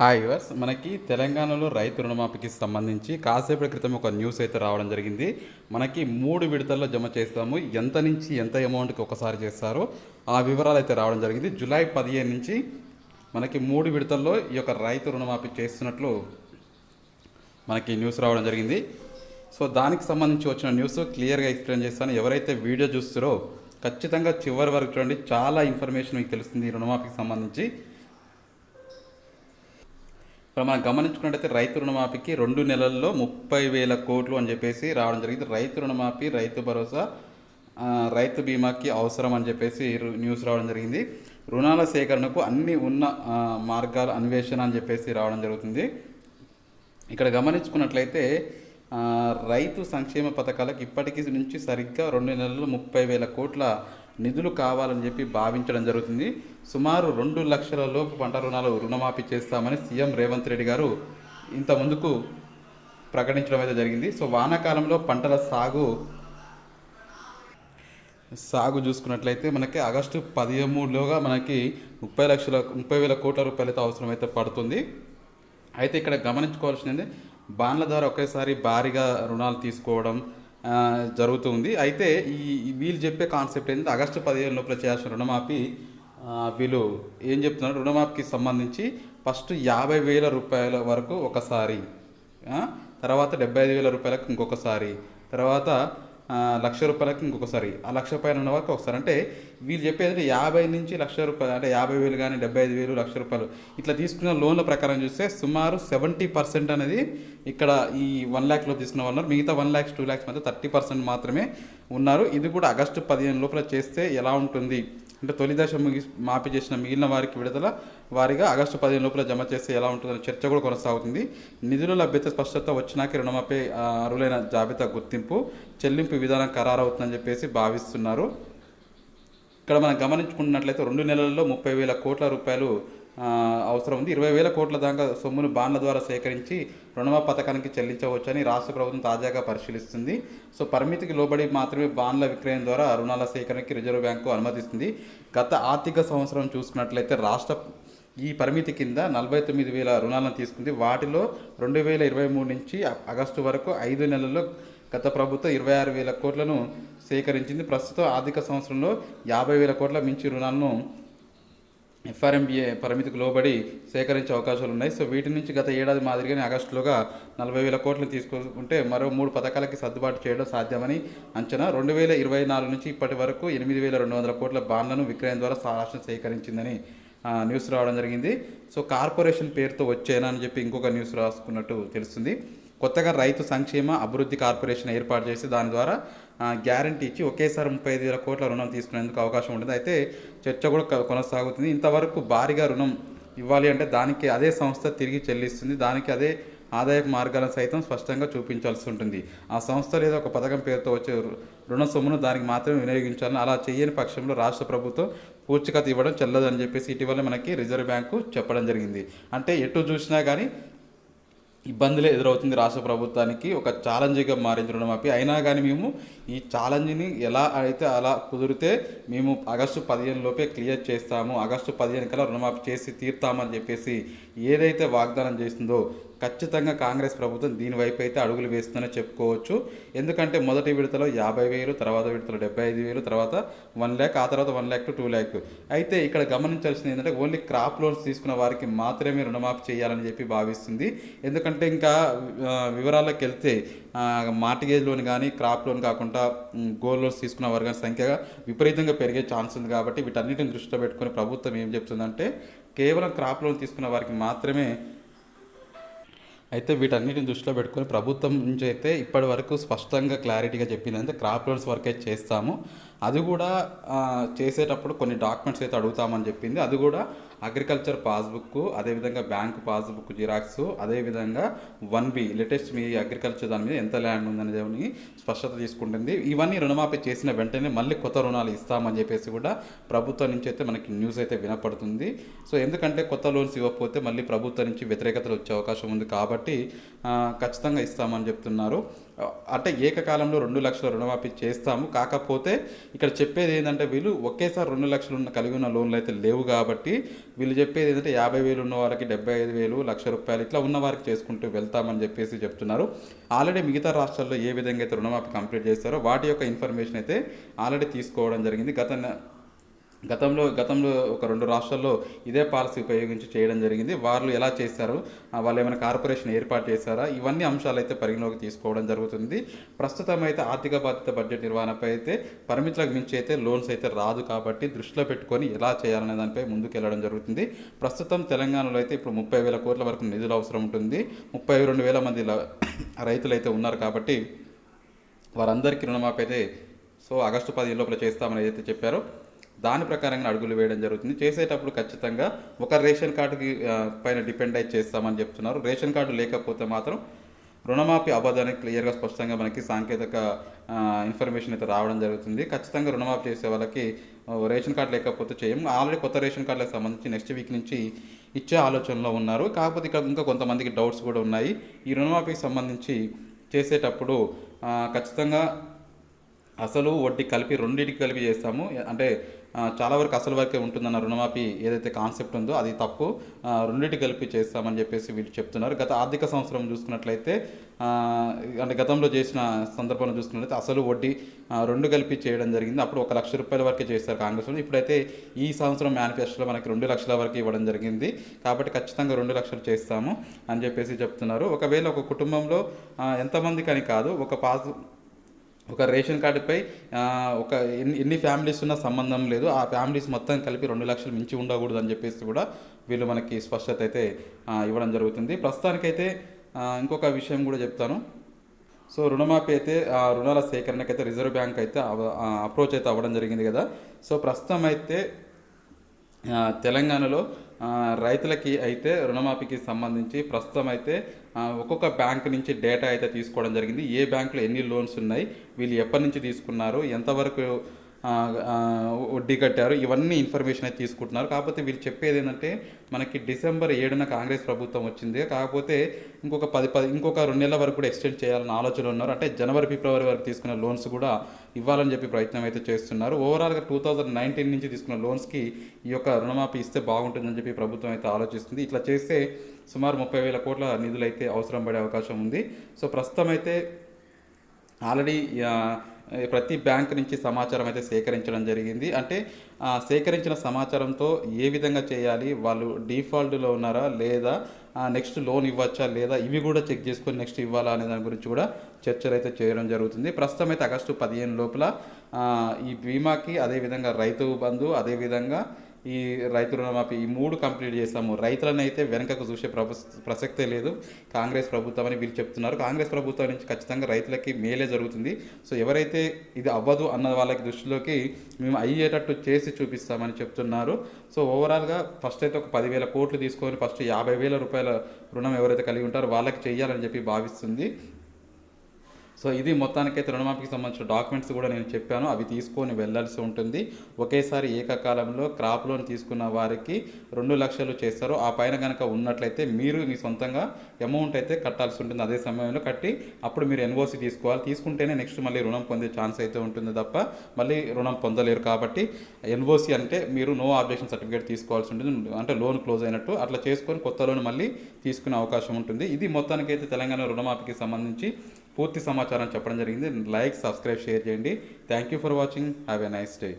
Hi yours, మనకి తెలంగాణలో రైతు రుణమాఫీకి సంబంధించి కాసేపటి క్రితం ఒక న్యూస్ అయితే రావడం జరిగింది. మనకి 3 విడతల్లో జమ చేస్తాము, ఎంత నుంచి ఎంత అమౌంట్కి ఒకసారి చేస్తారో ఆ వివరాలు అయితే రావడం జరిగింది. జూలై 15 నుంచి మనకి 3 విడతల్లో ఈ యొక్క రైతు రుణమాఫీ చేస్తున్నట్లు మనకి న్యూస్ రావడం జరిగింది. సో దానికి సంబంధించి వచ్చిన న్యూస్ క్లియర్గా ఎక్స్ప్లెయిన్ చేస్తాను. ఎవరైతే వీడియో చూస్తారో ఖచ్చితంగా చివరి వరకు చూడండి, చాలా ఇన్ఫర్మేషన్ మీకు తెలుస్తుంది ఈ రుణమాఫీకి సంబంధించి. ఇప్పుడు మనం గమనించుకున్నట్టయితే రైతు రుణమాఫీకి 2 నెలల్లో 30,000 కోట్లు అని చెప్పేసి రావడం జరిగింది. రైతు రుణమాఫీ, రైతు భరోసా, రైతు బీమాకి అవసరం అని చెప్పేసి న్యూస్ రావడం జరిగింది. రుణాల సేకరణకు అన్ని ఉన్న మార్గాల అన్వేషణ అని చెప్పేసి రావడం జరుగుతుంది. ఇక్కడ గమనించుకున్నట్లయితే రైతు సంక్షేమ పథకాలకు ఇప్పటికీ నుంచి సరిగ్గా 2 నెలల్లో 30,000 కోట్ల నిధులు కావాలని చెప్పి భావించడం జరుగుతుంది. సుమారు 2 లక్షల లోపు పంట రుణాలు రుణమాఫీ చేస్తామని సీఎం రేవంత్ రెడ్డి గారు ఇంత ముందుకు ప్రకటించడం అయితే జరిగింది. సో వానాకాలంలో పంటల సాగు చూసుకున్నట్లయితే మనకి ఆగస్టు 13లోగా మనకి 30,000 కోట్ల రూపాయలైతే అవసరమైతే పడుతుంది. అయితే ఇక్కడ గమనించుకోవాల్సింది, బాండ్ల ద్వారా ఒకేసారి భారీగా రుణాలు తీసుకోవడం జరుగుతుంది. అయితే వీళ్ళు చెప్పే కాన్సెప్ట్ ఏంటంటే ఆగస్టు 15 లోపల చేయాల్సిన రుణమాఫీ, వీళ్ళు ఏం చెప్తున్నారు, రుణమాఫీకి సంబంధించి ఫస్ట్ 50,000 రూపాయల వరకు ఒకసారి, తర్వాత 75,000 రూపాయలకు ఇంకొకసారి, తర్వాత 1,00,000 రూపాయలకి ఇంకొకసారి, ఆ 1,00,000 పైన ఉన్న వరకు ఒకసారి. అంటే వీళ్ళు చెప్పేది 50 నుంచి 1,00,000 రూపాయలు, అంటే 50,000 కానీ 75,000, 1,00,000 రూపాయలు ఇట్లా తీసుకున్న లోన్ల ప్రకారం చూస్తే సుమారు 70% అనేది ఇక్కడ ఈ 1 lakh లో తీసుకున్న వాళ్ళు ఉన్నారు. మిగతా 1 lakhs 2 lakhs మధ్య 30% మాత్రమే ఉన్నారు. ఇది కూడా ఆగస్టు 15 లోపల చేస్తే ఎలా ఉంటుంది అంటే తొలి దశ మాఫీ చేసిన మిగిలిన వారికి విడుదల వారిగా ఆగస్టు 15 లోపల జమ చేస్తే ఎలా ఉంటుందని చర్చ కూడా కొనసాగుతుంది. నిధుల లభ్యత స్పష్టత వచ్చినాకే రుణమాఫీ అర్హులైన జాబితా గుర్తింపు, చెల్లింపు విధానం ఖరారవుతుందని చెప్పేసి భావిస్తున్నారు. ఇక్కడ మనం గమనించుకున్నట్లయితే 2 నెలల్లో 30,000 కోట్ల రూపాయలు అవసరం ఉంది. 20,000 కోట్ల దాకా సొమ్మును బాండ్ల ద్వారా సేకరించి రుణమాఫీ పథకానికి చెల్లించవచ్చని రాష్ట్ర ప్రభుత్వం తాజాగా పరిశీలిస్తుంది. సో పరిమితికి లోబడి మాత్రమే బాండ్ల విక్రయం ద్వారా రుణాల సేకరణకి రిజర్వ్ బ్యాంకు అనుమతిస్తుంది. గత ఆర్థిక సంవత్సరం చూసుకున్నట్లయితే రాష్ట్ర ఈ పరిమితి కింద 49,000 రుణాలను తీసుకుంది. వాటిలో 2023 నుంచి ఆగస్టు వరకు 5 నెలల్లో గత ప్రభుత్వం 26,000 కోట్లను సేకరించింది. ప్రస్తుతం ఆర్థిక సంవత్సరంలో 50,000 కోట్ల మించి రుణాలను ఎఫ్ఆర్ఎంబీఏ పరిమితికి లోబడి సేకరించే అవకాశాలు ఉన్నాయి. సో వీటి నుంచి గత ఏడాది మాదిరిగానే ఆగస్టులోగా 40,000 కోట్లను తీసుకుంటే మరో 3 పథకాలకి సర్దుబాటు చేయడం సాధ్యమని అంచనా. 2024 నుంచి ఇప్పటి వరకు 8,200 కోట్ల బాండ్లను విక్రయం ద్వారా రాష్ట్రం సేకరించిందని న్యూస్ రావడం జరిగింది. సో కార్పొరేషన్ పేరుతో వచ్చేనా అని చెప్పి ఇంకొక న్యూస్ రాసుకున్నట్టు తెలుస్తుంది. కొత్తగా రైతు సంక్షేమ అభివృద్ధి కార్పొరేషన్ ఏర్పాటు చేసి దాని ద్వారా గ్యారంటీ ఇచ్చి ఒకేసారి 35,000 కోట్ల రుణం తీసుకునేందుకు అవకాశం ఉంటుంది. అయితే చర్చ కూడా కొనసాగుతుంది. ఇంతవరకు భారీగా రుణం ఇవ్వాలి అంటే దానికి అదే సంస్థ తిరిగి చెల్లిస్తుంది. దానికి అదే ఆదాయపు మార్గాలను సైతం స్పష్టంగా చూపించాల్సి ఉంటుంది. ఆ సంస్థ లేదా ఒక పథకం పేరుతో వచ్చే రుణ సొమ్మును దానికి మాత్రమే వినియోగించాలని, అలా చేయని పక్షంలో రాష్ట్ర ప్రభుత్వం పూచికత్తు ఇవ్వడం చెల్లదని చెప్పేసి ఇటీవల మనకి రిజర్వ్ బ్యాంకు చెప్పడం జరిగింది. అంటే ఎటు చూసినా కానీ ఇబ్బందులే ఎదురవుతుంది రాష్ట్ర ప్రభుత్వానికి. ఒక ఛాలెంజ్గా మారింది రుణమాఫీ. అయినా కానీ మేము ఈ ఛాలెంజ్ని ఎలా అయితే అలా కుదిరితే మేము ఆగస్టు 15 లోపే క్లియర్ చేస్తాము, ఆగస్టు 15 కల్లా రుణమాఫీ చేసి తీర్తామని చెప్పేసి ఏదైతే వాగ్దానం చేసిందో ఖచ్చితంగా కాంగ్రెస్ ప్రభుత్వం దీనివైపు అయితే అడుగులు వేస్తుందని చెప్పుకోవచ్చు. ఎందుకంటే మొదటి విడతలో 50,000, తర్వాత విడతలో 75,000, తర్వాత 1 lakh, ఆ తర్వాత 1 lakh to 2 lakh. అయితే ఇక్కడ గమనించాల్సింది ఏంటంటే ఓన్లీ క్రాప్ లోన్స్ తీసుకున్న వారికి మాత్రమే రుణమాఫీ చేయాలని చెప్పి భావిస్తుంది. ఎందుకంటే ఇంకా వివరాల్లోకి వెళ్తే మార్టిగేజ్ లోన్ కానీ క్రాప్ లోన్ కాకుండా గోల్డ్ లోన్స్ తీసుకున్న వారి కానీ సంఖ్యగా విపరీతంగా పెరిగే ఛాన్స్ ఉంది. కాబట్టి వీటన్నిటిని దృష్టిలో పెట్టుకుని ప్రభుత్వం ఏం చెప్తుందంటే కేవలం క్రాప్ లోన్ తీసుకున్న వారికి మాత్రమే, అయితే వీటన్నిటిని దృష్టిలో పెట్టుకొని ప్రభుత్వం నుంచి అయితే ఇప్పటి వరకు స్పష్టంగా క్లారిటీగా చెప్పిందంటే క్రాప్ లోన్స్ వరకే చేస్తాము, అది కూడా చేసేటప్పుడు కొన్ని డాక్యుమెంట్స్ అయితే అడుగుతామని చెప్పింది. అది కూడా అగ్రికల్చర్ పాస్బుక్, అదేవిధంగా బ్యాంకు పాస్బుక్ జిరాక్స్, అదేవిధంగా 1B లేటెస్ట్ మీ అగ్రికల్చర్ దాని మీద ఎంత ల్యాండ్ ఉందనేది స్పష్టత తీసుకుంటుంది. ఇవన్నీ రుణమాఫీ చేసిన వెంటనే మళ్ళీ కొత్త రుణాలు ఇస్తామని చెప్పేసి కూడా ప్రభుత్వం నుంచి అయితే మనకి న్యూస్ అయితే వినపడుతుంది. సో ఎందుకంటే కొత్త లోన్స్ ఇవ్వకపోతే మళ్ళీ ప్రభుత్వం నుంచి వ్యతిరేకతలు వచ్చే అవకాశం ఉంది కాబట్టి ఖచ్చితంగా ఇస్తామని చెప్తున్నారు. అంటే ఏకకాలంలో 2,00,000 రుణమాఫీ చేస్తాము. కాకపోతే ఇక్కడ చెప్పేది ఏంటంటే వీళ్ళు ఒకేసారి 2,00,000 కలిగి ఉన్న లోన్లు అయితే లేవు కాబట్టి వీళ్ళు చెప్పేది ఏంటంటే 50,000 ఉన్న వాళ్ళకి 75,000, ₹1,00,000 ఇట్లా ఉన్న వారికి చేసుకుంటూ వెళ్తామని చెప్పేసి చెప్తున్నారు. ఆల్రెడీ మిగతా రాష్ట్రాల్లో ఏ విధంగా అయితే రుణమాఫీ కంప్లీట్ చేస్తారో వాటి యొక్క ఇన్ఫర్మేషన్ అయితే ఆల్రెడీ తీసుకోవడం జరిగింది. గతంలో ఒక 2 రాష్ట్రాల్లో ఇదే పాలసీ ఉపయోగించి చేయడం జరిగింది. వాళ్ళు ఎలా చేశారు, వాళ్ళు ఏమైనా కార్పొరేషన్ ఏర్పాటు చేశారా, ఇవన్నీ అంశాలు అయితే పరిగణలోకి తీసుకోవడం జరుగుతుంది. ప్రస్తుతం అయితే ఆర్థిక బాధ్యత బడ్జెట్ నిర్వహణపై అయితే పరిమితులకు మించి అయితే లోన్స్ అయితే రాదు కాబట్టి దృష్టిలో పెట్టుకొని ఎలా చేయాలనే దానిపై ముందుకు వెళ్ళడం జరుగుతుంది. ప్రస్తుతం తెలంగాణలో అయితే ఇప్పుడు 30,000 కోట్ల వరకు నిధులు అవసరం ఉంటుంది. 32,000 మంది రైతులు అయితే ఉన్నారు కాబట్టి వారందరికీ రుణమాఫీ అయితే ఆగస్టు 15 లోపల చేస్తామని ఏదైతే చెప్పారో దాని ప్రకారంగా అడుగులు వేయడం జరుగుతుంది. చేసేటప్పుడు ఖచ్చితంగా ఒక రేషన్ కార్డుకి పైన డిపెండ్ అయి చేస్తామని చెప్తున్నారు. రేషన్ కార్డు లేకపోతే మాత్రం రుణమాఫీ అవ్వదని క్లియర్గా స్పష్టంగా మనకి సాంకేతిక ఇన్ఫర్మేషన్ అయితే రావడం జరుగుతుంది. ఖచ్చితంగా రుణమాఫీ చేసే వాళ్ళకి రేషన్ కార్డు లేకపోతే చేయము. ఆల్రెడీ కొత్త రేషన్ కార్డులకు సంబంధించి నెక్స్ట్ వీక్ నుంచి ఇచ్చే ఆలోచనలో ఉన్నారు. కాకపోతే ఇక్కడ ఇంకా కొంతమందికి డౌట్స్ కూడా ఉన్నాయి. ఈ రుణమాఫీకి సంబంధించి చేసేటప్పుడు ఖచ్చితంగా అసలు వడ్డీ కలిపి రెండింటికి కలిపి చేస్తాము. అంటే చాలా వరకు అసలు వరకే ఉంటుందన్న రుణమాఫీ ఏదైతే కాన్సెప్ట్ ఉందో అది తప్పు. రెండింటి కలిపి చేస్తామని చెప్పేసి వీళ్ళు చెప్తున్నారు. గత ఆర్థిక సంవత్సరం చూసుకున్నట్లయితే అంటే గతంలో చేసిన సందర్భంలో చూసుకున్నట్లయితే అసలు వడ్డీ 2 కలిపి చేయడం జరిగింది. అప్పుడు ₹1,00,000 వరకే చేస్తారు కాంగ్రెస్ వాళ్ళు. ఇప్పుడైతే ఈ సంవత్సరం మేనిఫెస్టోలో మనకి 2,00,000 వరకు ఇవ్వడం జరిగింది. కాబట్టి ఖచ్చితంగా 2,00,000 చేస్తాము అని చెప్పేసి చెప్తున్నారు. ఒకవేళ ఒక కుటుంబంలో ఎంతమందికి అని కాదు, ఒక రేషన్ కార్డుపై ఎన్ని ఫ్యామిలీస్ ఉన్నా సంబంధం లేదు, ఆ ఫ్యామిలీస్ మొత్తం కలిపి 2,00,000 మించి ఉండకూడదు అని చెప్పేసి కూడా వీళ్ళు మనకి స్పష్టత అయితే ఇవ్వడం జరుగుతుంది. ప్రస్తుతానికైతే ఇంకొక విషయం కూడా చెప్తాను. రుణమాఫీ అయితే రుణాల సేకరణకైతే రిజర్వ్ బ్యాంక్ అయితే అప్రోచ్ అయితే అవ్వడం జరిగింది కదా. ప్రస్తుతం అయితే తెలంగాణలో రైతులకి అయితే రుణమాఫీకి సంబంధించి ప్రస్తుతం అయితే ఒక్కొక్క బ్యాంక్ నుంచి డేటా అయితే తీసుకోవడం జరిగింది. ఏ బ్యాంకులో ఎన్ని లోన్స్ ఉన్నాయి, వీళ్ళు ఎప్పటి నుంచి తీసుకున్నారు, ఎంతవరకు వడ్డీ కట్టారు, ఇవన్నీ ఇన్ఫర్మేషన్ అయితే తీసుకుంటున్నారు. కాకపోతే వీళ్ళు చెప్పేది ఏంటంటే మనకి డిసెంబర్ 7న కాంగ్రెస్ ప్రభుత్వం వచ్చింది. కాకపోతే ఇంకొక 2 నెలల వరకు కూడా ఎక్స్టెండ్ చేయాలని ఆలోచనలు ఉన్నారు. అంటే జనవరి, ఫిబ్రవరి వరకు తీసుకున్న లోన్స్ కూడా ఇవ్వాలని చెప్పి ప్రయత్నం అయితే చేస్తున్నారు. ఓవరాల్గా 2019 నుంచి తీసుకున్న లోన్స్కి ఈ యొక్క రుణమాఫీ ఇస్తే బాగుంటుందని చెప్పి ప్రభుత్వం అయితే ఆలోచిస్తుంది. ఇట్లా చేస్తే సుమారు 30,000 కోట్ల నిధులు అయితే అవసరం పడే అవకాశం ఉంది. ప్రస్తుతం అయితే ఆల్రెడీ ప్రతి బ్యాంక్ నుంచి సమాచారం అయితే సేకరించడం జరిగింది. అంటే సేకరించిన సమాచారంతో ఏ విధంగా చేయాలి, వాళ్ళు డిఫాల్ట్లో ఉన్నారా లేదా, నెక్స్ట్ లోన్ ఇవ్వచ్చా లేదా, ఇవి కూడా చెక్ చేసుకొని నెక్స్ట్ ఇవ్వాలా అనే దాని గురించి కూడా చర్చలు అయితే చేయడం జరుగుతుంది. ప్రస్తుతం అయితే ఆగస్టు 15 లోపల ఈ బీమాకి, అదేవిధంగా రైతు బంధు, అదేవిధంగా ఈ రైతు రుణమాఫీ ఈ 3 కంప్లీట్ చేస్తాము. రైతులను అయితే వెనకకు చూసే ప్రసక్తే లేదు కాంగ్రెస్ ప్రభుత్వం అని వీళ్ళు చెప్తున్నారు. కాంగ్రెస్ ప్రభుత్వం నుంచి ఖచ్చితంగా రైతులకి మేలే జరుగుతుంది. ఎవరైతే ఇది అవ్వదు అన్న వాళ్ళకి దృష్టిలోకి మేము అయ్యేటట్టు చేసి చూపిస్తామని చెప్తున్నారు. ఓవరాల్గా ఫస్ట్ అయితే ఒక 10,000 కోట్లు తీసుకొని ఫస్ట్ ₹50,000 రుణం ఎవరైతే కలిగి ఉంటారో వాళ్ళకి చెయ్యాలని చెప్పి భావిస్తుంది. ఇది మొత్తానికైతే రుణమాఫీకి సంబంధించిన డాక్యుమెంట్స్ కూడా నేను చెప్పాను, అవి తీసుకొని వెళ్ళాల్సి ఉంటుంది. ఒకేసారి ఏకకాలంలో క్రాప్ లోన్ తీసుకున్న వారికి 2,00,000 చేస్తారు. ఆ పైన కనుక ఉన్నట్లయితే మీరు మీ సొంతంగా అమౌంట్ అయితే కట్టాల్సి ఉంటుంది. అదే సమయంలో కట్టి అప్పుడు మీరు ఎన్ఓసి తీసుకోవాలి. తీసుకుంటేనే నెక్స్ట్ మళ్ళీ రుణం పొందే ఛాన్స్ అయితే ఉంటుంది తప్ప మళ్ళీ రుణం పొందలేరు. కాబట్టి ఎన్ఓసి అంటే మీరు నో ఆబ్జెక్షన్ సర్టిఫికేట్ తీసుకోవాల్సి ఉంటుంది. అంటే లోన్ క్లోజ్ అయినట్టు అట్లా చేసుకొని కొత్త లోన్ మళ్ళీ తీసుకునే అవకాశం ఉంటుంది. ఇది మొత్తానికైతే తెలంగాణ రుణమాఫీకి సంబంధించి పూర్తి సమాచారం చెప్పడం జరిగింది. లైక్, సబ్స్క్రైబ్, షేర్ చేయండి. Thank you for watching. Have a nice day.